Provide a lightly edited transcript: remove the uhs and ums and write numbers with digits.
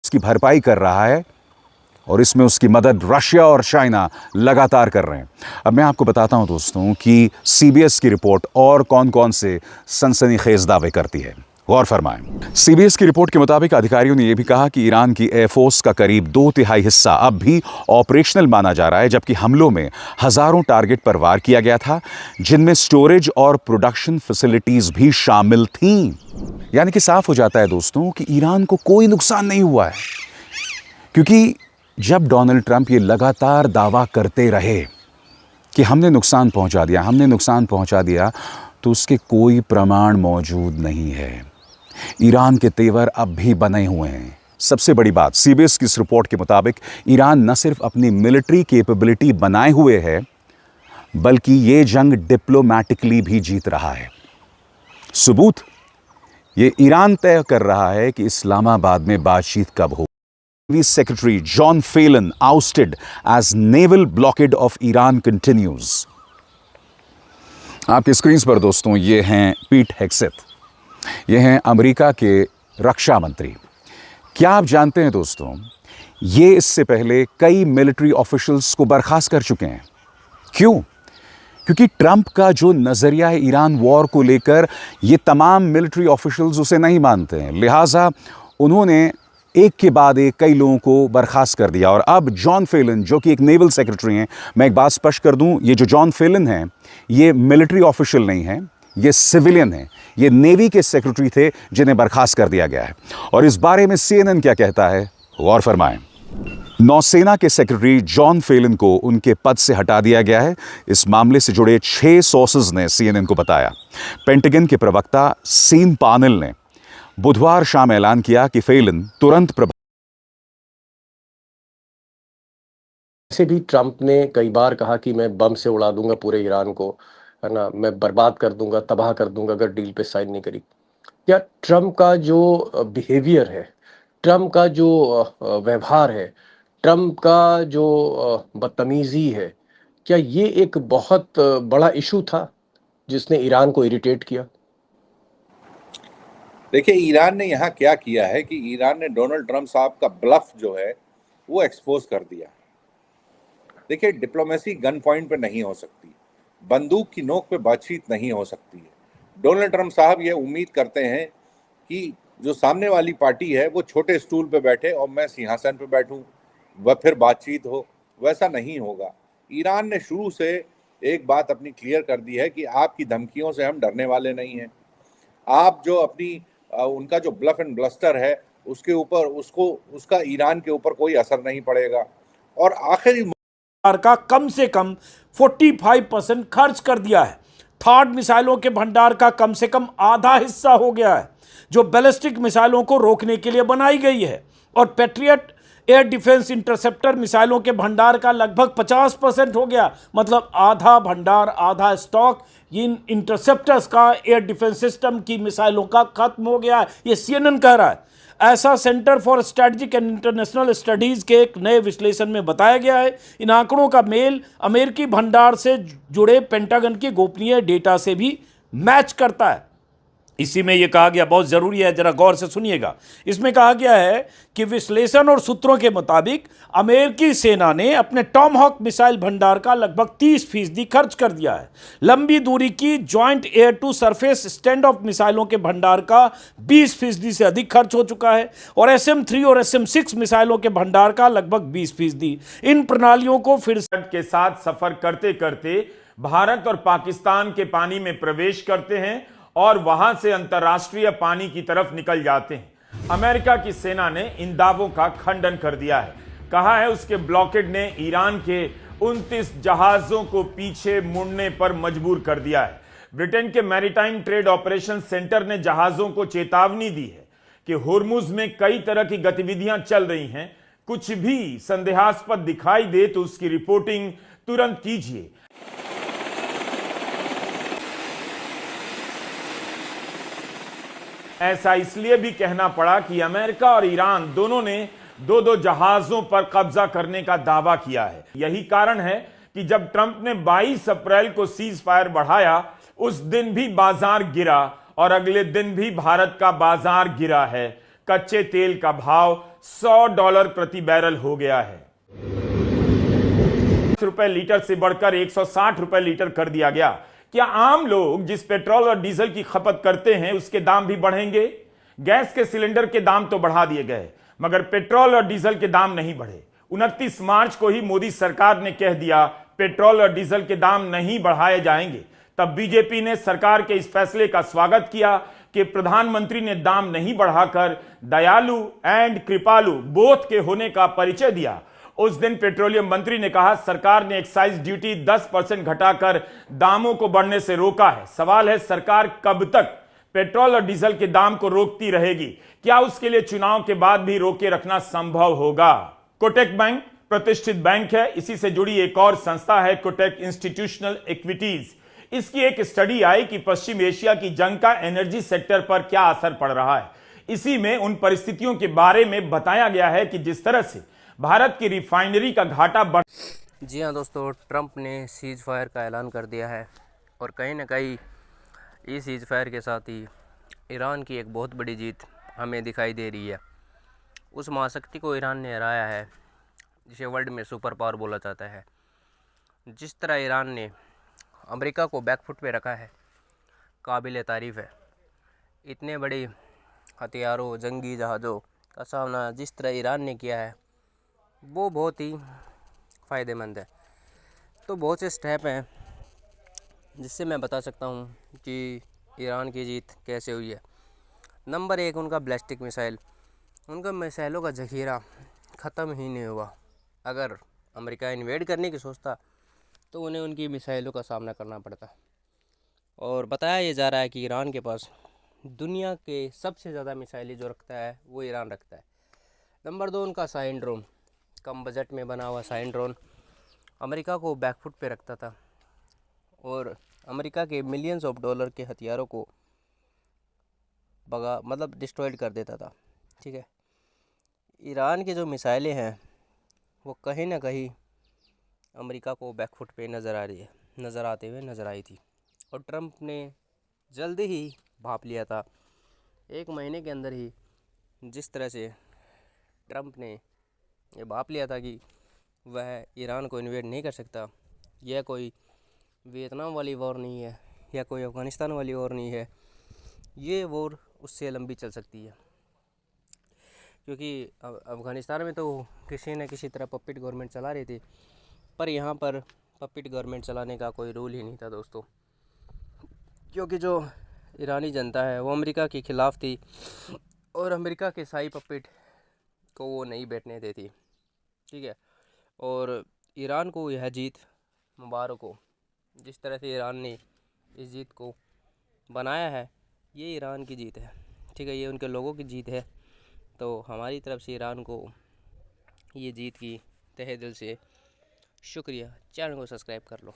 की भरपाई कर रहा है और इसमें उसकी मदद रशिया और चाइना लगातार कर रहे हैं। अब मैं आपको बताता हूं दोस्तों कि सीबीएस की रिपोर्ट और कौन कौन से सनसनीखेज दावे करती है। गौर फरमाएं। सीबीएस की रिपोर्ट के मुताबिक अधिकारियों ने यह भी कहा कि ईरान की एयरफोर्स का करीब 2/3 हिस्सा अब भी ऑपरेशनल माना जा रहा है, जबकि हमलों में हजारों टारगेट पर वार किया गया था, जिनमें स्टोरेज और प्रोडक्शन फैसिलिटीज भी शामिल थीं। यानी कि साफ हो जाता है दोस्तों कि ईरान को कोई नुकसान नहीं हुआ है, क्योंकि जब डोनाल्ड ट्रंप ये लगातार दावा करते रहे कि हमने नुकसान पहुंचा दिया, तो उसके कोई प्रमाण मौजूद नहीं है। ईरान के तेवर अब भी बने हुए हैं। सबसे बड़ी बात, सीबीएस की इस रिपोर्ट के मुताबिक ईरान न सिर्फ अपनी मिलिट्री कैपेबिलिटी बनाए हुए है, बल्कि ये जंग डिप्लोमैटिकली भी जीत रहा है। सबूत, ये ईरान तय कर रहा है कि इस्लामाबाद में बातचीत कब हो। Navy Secretary John Phelan ousted as naval blockade of Iran continues. आपकी स्क्रीन पर दोस्तों ये हैं पीट हेग्सेथ, ये हैं अमेरिका के रक्षा मंत्री। क्या आप जानते हैं दोस्तों, ये इससे पहले कई मिलिट्री ऑफिशियल्स को बर्खास्त कर चुके हैं। क्यों? क्योंकि ट्रंप का जो नजरिया है ईरान वॉर को लेकर, ये तमाम मिलिट्री ऑफिशियल्स उसे नहीं मानते हैं। लिहाजा उन्होंने एक के बाद एक कई लोगों को बर्खास्त कर दिया। और अब जॉन फेलन, जो कि एक नेवल सेक्रेटरी हैं, मैं एक बात स्पष्ट कर दूं, ये जो जॉन फेलन हैं, ये मिलिट्री ऑफिशियल नहीं हैं, ये सिविलियन हैं। ये नेवी के सेक्रेटरी थे जिन्हें बर्खास्त कर दिया गया है। और इस बारे में सीएनएन क्या कहता है, गौर फरमाएं। नौसेना के सेक्रेटरी जॉन फेलन को उनके पद से हटा दिया गया है। इस मामले से जुड़े 6 सोर्सेज ने सीएनएन को बताया। पेंटागन के प्रवक्ता सीन पानेल ने बुधवार शाम ऐलान किया कि फेलन तुरंत ऐसे भी ट्रंप ने कई बार कहा कि मैं बम से उड़ा दूंगा पूरे ईरान को, है ना, मैं बर्बाद कर दूंगा, तबाह कर दूंगा अगर डील पे साइन नहीं करी। क्या ट्रंप का जो बिहेवियर है, ट्रंप का जो व्यवहार है, ट्रंप का जो बदतमीजी है, क्या ये एक बहुत बड़ा इशू था जिसने ईरान को इरिटेट किया? देखिए, ईरान ने यहाँ क्या किया है कि ईरान ने डोनाल्ड ट्रंप साहब का ब्लफ जो है वो एक्सपोज कर दिया। देखिए, डिप्लोमेसी गन पॉइंट पे नहीं हो सकती, बंदूक की नोक पे बातचीत नहीं हो सकती है। डोनाल्ड ट्रंप साहब ये उम्मीद करते हैं कि जो सामने वाली पार्टी है वो छोटे स्टूल पे बैठे और मैं सिंहासन पे बैठूं, वह फिर बातचीत हो। वैसा नहीं होगा। ईरान ने शुरू से एक बात अपनी क्लियर कर दी है कि आपकी धमकियों से हम डरने वाले नहीं हैं। आप जो अपनी उनका जो ब्लफ एंड ब्लस्टर है उसके ऊपर उसका ईरान के ऊपर कोई असर नहीं पड़ेगा। और आखिरी का कम से कम 45% खर्च कर दिया है। थर्ड मिसाइलों के भंडार का कम से कम आधा हिस्सा हो गया है, जो बैलिस्टिक मिसाइलों को रोकने के लिए बनाई गई है। और पैट्रियट एयर डिफेंस इंटरसेप्टर मिसाइलों के भंडार का लगभग 50% हो गया, मतलब आधा भंडार, आधा स्टॉक इन इंटरसेप्टर्स का, एयर डिफेंस सिस्टम की मिसाइलों का खत्म हो गया है। ये सीएनएन कह रहा है। ऐसा centre for strategic and international studies के एक नए विश्लेषण में बताया गया है। इन आंकड़ों का मेल अमेरिकी भंडार से जुड़े पेंटागन के गोपनीय डेटा से भी मैच करता है। इसी में यह कहा गया, बहुत जरूरी है, जरा गौर से सुनिएगा। इसमें कहा गया है कि विश्लेषण और सूत्रों के मुताबिक अमेरिकी सेना ने अपने टॉमहॉक मिसाइल भंडार का लगभग 30% खर्च कर दिया है। लंबी दूरी की joint air to surface stand off मिसाइलों के भंडार का 20% से अधिक खर्च हो चुका है और SM-3 और SM-6 मिसाइलों के भंडार का लगभग 20%। इन प्रणालियों को फिर के साथ सफर करते करते भारत और पाकिस्तान के पानी में प्रवेश करते हैं और वहां से अंतर्राष्ट्रीय पानी की तरफ निकल जाते हैं। अमेरिका की सेना ने इन दावों का खंडन कर दिया है। कहा है उसके ब्लॉकेड ने ईरान के 29 जहाजों को पीछे मुड़ने पर मजबूर कर दिया है। ब्रिटेन के मैरीटाइम ट्रेड ऑपरेशन सेंटर ने जहाजों को चेतावनी दी है कि होर्मुज में कई तरह की गतिविधियां चल रही हैं। कुछ भी संदेहास्पद दिखाई दे तो उसकी रिपोर्टिंग तुरंत कीजिए। ऐसा इसलिए भी कहना पड़ा कि अमेरिका और ईरान दोनों ने दो जहाजों पर कब्जा करने का दावा किया है। यही कारण है कि जब ट्रंप ने 22 अप्रैल को सीज फायर बढ़ाया, उस दिन भी बाजार गिरा और अगले दिन भी भारत का बाजार गिरा है। कच्चे तेल का भाव $100 प्रति बैरल हो गया है। रुपए लीटर से बढ़कर 160 रुपए लीटर कर दिया गया। क्या आम लोग जिस पेट्रोल और डीजल की खपत करते हैं उसके दाम भी बढ़ेंगे? गैस के सिलेंडर के दाम तो बढ़ा दिए गए, मगर पेट्रोल और डीजल के दाम नहीं बढ़े। 29 मार्च को ही मोदी सरकार ने कह दिया पेट्रोल और डीजल के दाम नहीं बढ़ाए जाएंगे। तब बीजेपी ने सरकार के इस फैसले का स्वागत किया कि प्रधानमंत्री ने दाम नहीं बढ़ाकर दयालु एंड कृपालु बोथ के होने का परिचय दिया। उस दिन पेट्रोलियम मंत्री ने कहा सरकार ने एक्साइज ड्यूटी 10% घटाकर दामों को बढ़ने से रोका है। सवाल है सरकार कब तक पेट्रोल और डीजल के दाम को रोकती रहेगी? क्या उसके लिए चुनाव के बाद भी रोके रखना संभव होगा? कोटक बैंक प्रतिष्ठित बैंक है। इसी से जुड़ी एक और संस्था है कोटक इंस्टीट्यूशनल इक्विटीज। इसकी एक स्टडी आई कि पश्चिम एशिया की जंग का एनर्जी सेक्टर पर क्या असर पड़ रहा है। इसी में उन परिस्थितियों के बारे में बताया गया है कि जिस तरह से भारत की रिफाइनरी का घाटा बढ़। जी हाँ दोस्तों, ट्रंप ने सीज फायर का ऐलान कर दिया है और कहीं ना कहीं इस सीज फायर के साथ ही ईरान की एक बहुत बड़ी जीत हमें दिखाई दे रही है। उस महाशक्ति को ईरान ने हराया है जिसे वर्ल्ड में सुपर पावर बोला जाता है। जिस तरह ईरान ने अमेरिका को बैकफुट पे रखा है, काबिल तारीफ़ है। इतने बड़े हथियारों, जंगी जहाज़ों का सामना जिस तरह ईरान ने किया है वो बहुत ही फ़ायदेमंद है। तो बहुत से स्टेप हैं जिससे मैं बता सकता हूँ कि ईरान की जीत कैसे हुई है। नंबर 1, उनका बैलिस्टिक मिसाइल। उनका मिसाइलों का ज़ख़ीरा ख़त्म ही नहीं हुआ। अगर अमेरिका इन्वेड करने की सोचता तो उन्हें उनकी मिसाइलों का सामना करना पड़ता। और बताया ये जा रहा है कि ईरान के पास दुनिया के सबसे ज़्यादा मिसाइलें जो रखता है वो ईरान रखता है। नंबर 2, उनका साइन ड्रोन, कम बजट में बना हुआ साइन ड्रोन अमेरिका को बैकफुट पे रखता था और अमेरिका के मिलियंस ऑफ डॉलर के हथियारों को डिस्ट्रॉयड कर देता था। ठीक है, ईरान की जो मिसाइलें हैं वो कहीं ना कहीं अमेरिका को बैकफुट पे नज़र आते हुए नज़र आई थी। और ट्रंप ने जल्दी ही भाप लिया था। 1 महीने के अंदर ही जिस तरह से ट्रंप ने ये भाप लिया था कि वह ईरान को इन्वेड नहीं कर सकता। यह कोई वियतनाम वाली वॉर नहीं है या कोई अफ़गानिस्तान वाली वॉर नहीं है। ये वॉर उससे लंबी चल सकती है, क्योंकि अफ़गानिस्तान में तो किसी न किसी तरह पपेट गवर्नमेंट चला रही थी, पर यहाँ पर पपेट गवर्नमेंट चलाने का कोई रूल ही नहीं था दोस्तों। क्योंकि जो ईरानी जनता है वो अमेरिका के ख़िलाफ़ थी और अमेरिका के शाही पपेट को वो नहीं बैठने देती। ठीक है, और ईरान को यह जीत मुबारक हो। जिस तरह से ईरान ने इस जीत को बनाया है ये ईरान की जीत है। ठीक है, ये उनके लोगों की जीत है। तो हमारी तरफ से ईरान को ये जीत की तहे दिल से शुक्रिया। चैनल को सब्सक्राइब कर लो।